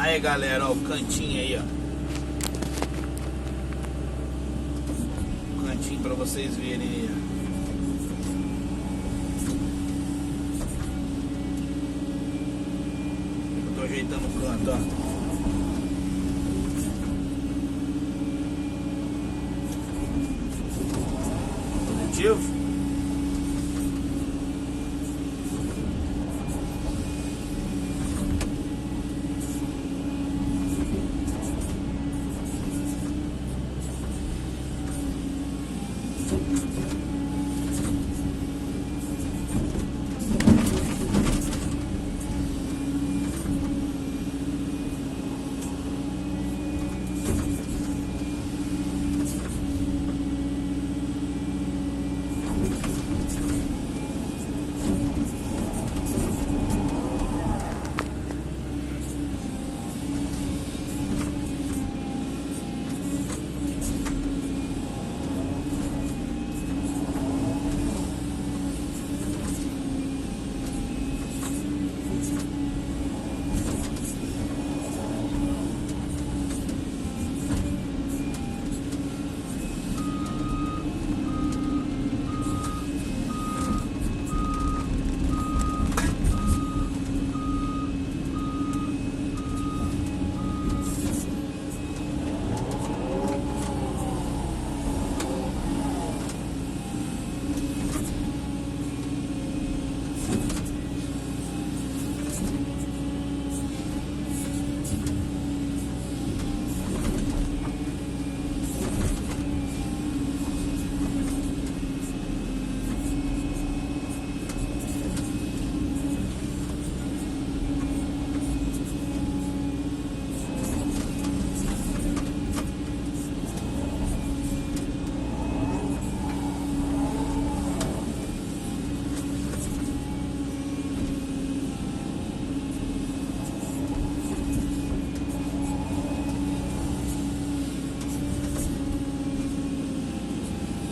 Aí galera, ó, o cantinho aí, ó. O cantinho pra vocês verem aí, ó. Eu tô ajeitando o canto, ó. Positivo.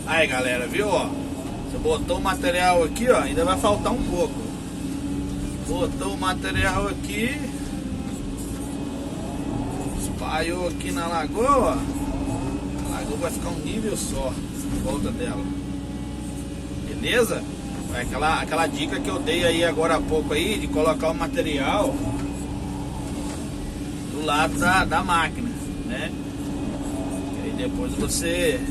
Aí galera, viu, ó? Você botou o material aqui, ó, ainda vai faltar um pouco. Botou o material aqui, espalhou aqui na lagoa, ó. A lagoa vai ficar um nível só em volta dela. Beleza? É aquela dica que eu dei aí agora há pouco aí, de colocar o material do lado da máquina, né? E aí depois você...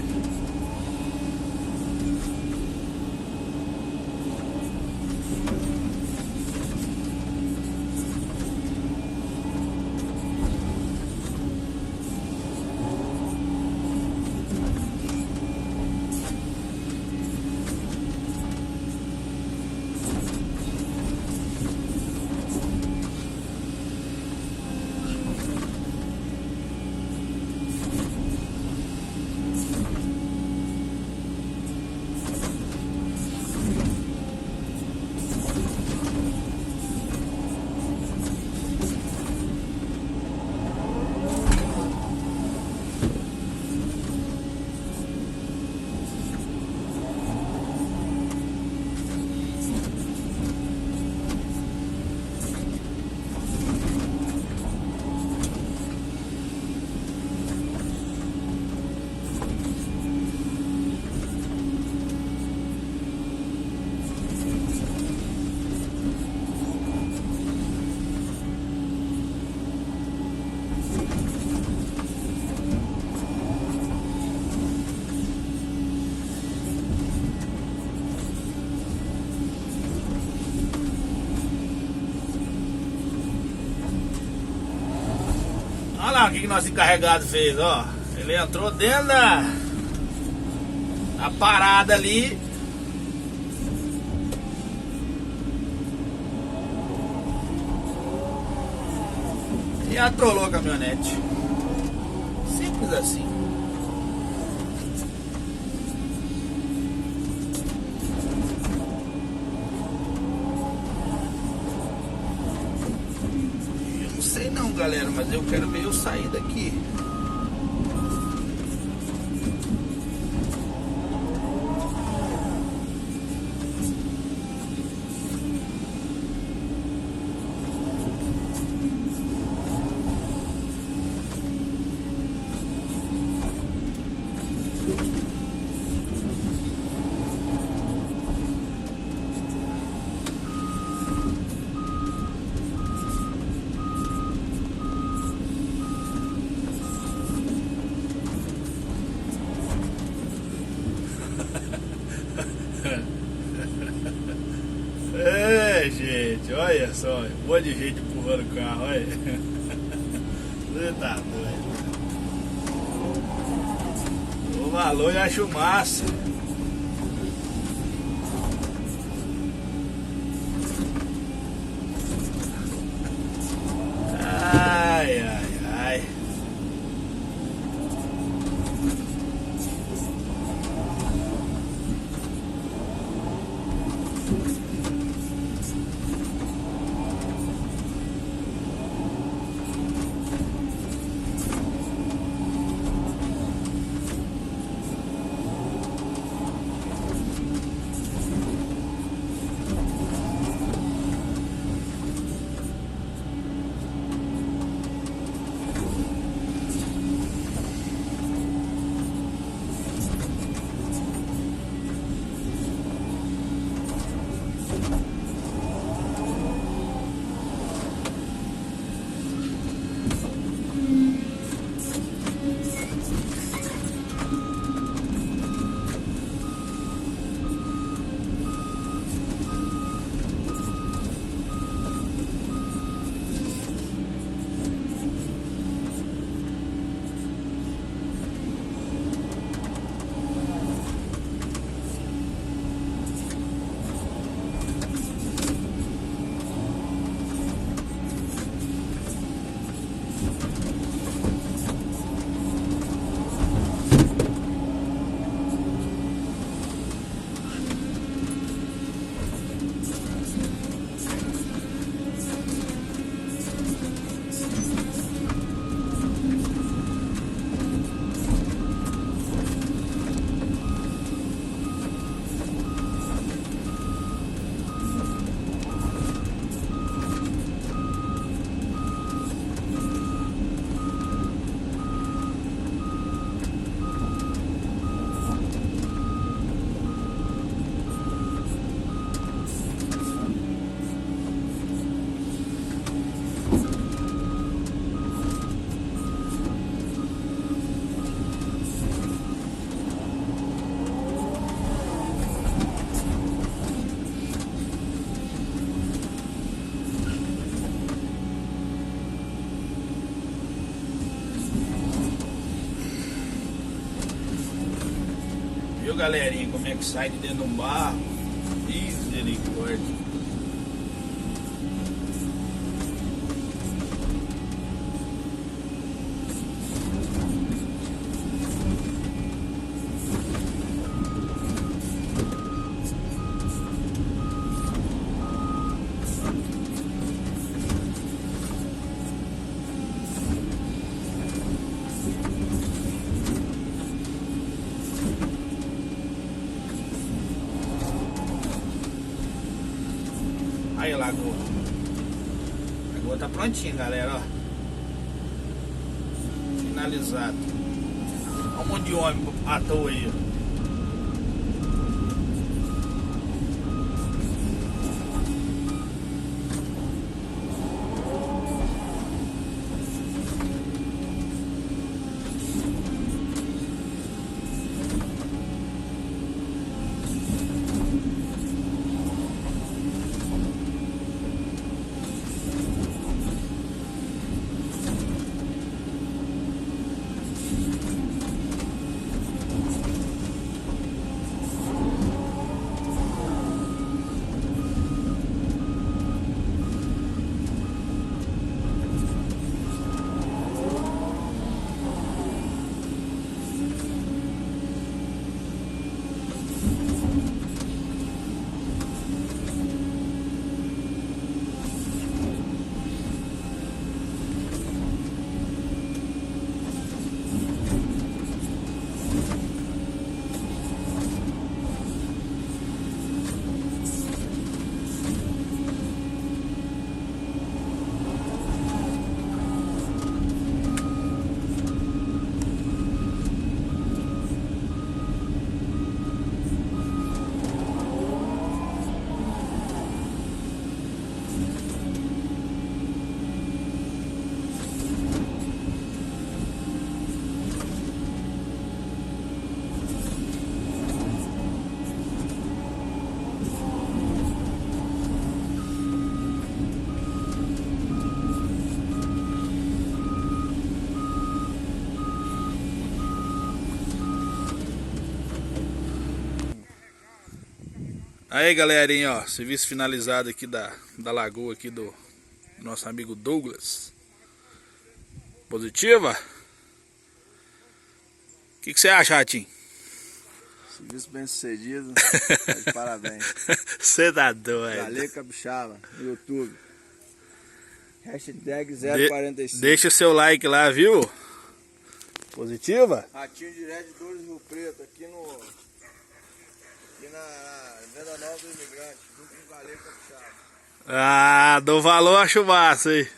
Olha lá o que nosso encarregado fez, ó. Ele entrou dentro da parada ali. E atolou a caminhonete. Simples assim. Eu não sei não, galera, mas eu quero ver eu sair daqui. gente, olha só, um monte de gente empurrando o carro, olha. Você tá doido. O valor eu acho massa. Ai, ai, ai. Viu, galerinha, como é que sai de dentro de um barro? Misericórdia. Aí a lagoa. A lagoa tá prontinha, galera, ó. Finalizado. Olha um monte de homem à toa aí, ó. Aí, galerinha, ó, serviço finalizado aqui da lagoa aqui do nosso amigo Douglas. Positiva? O que você acha, Ratinho? Serviço bem sucedido. De parabéns. Você tá doido. Valeu, Capixaba, no YouTube. Hashtag 045. Deixa seu like lá, viu? Positiva? Ratinho direto de Dores Rio Preto, aqui na Venda Nova do Imigrante, junto com o Valeu, Capixaba. Ah, dou valor, acho massa aí.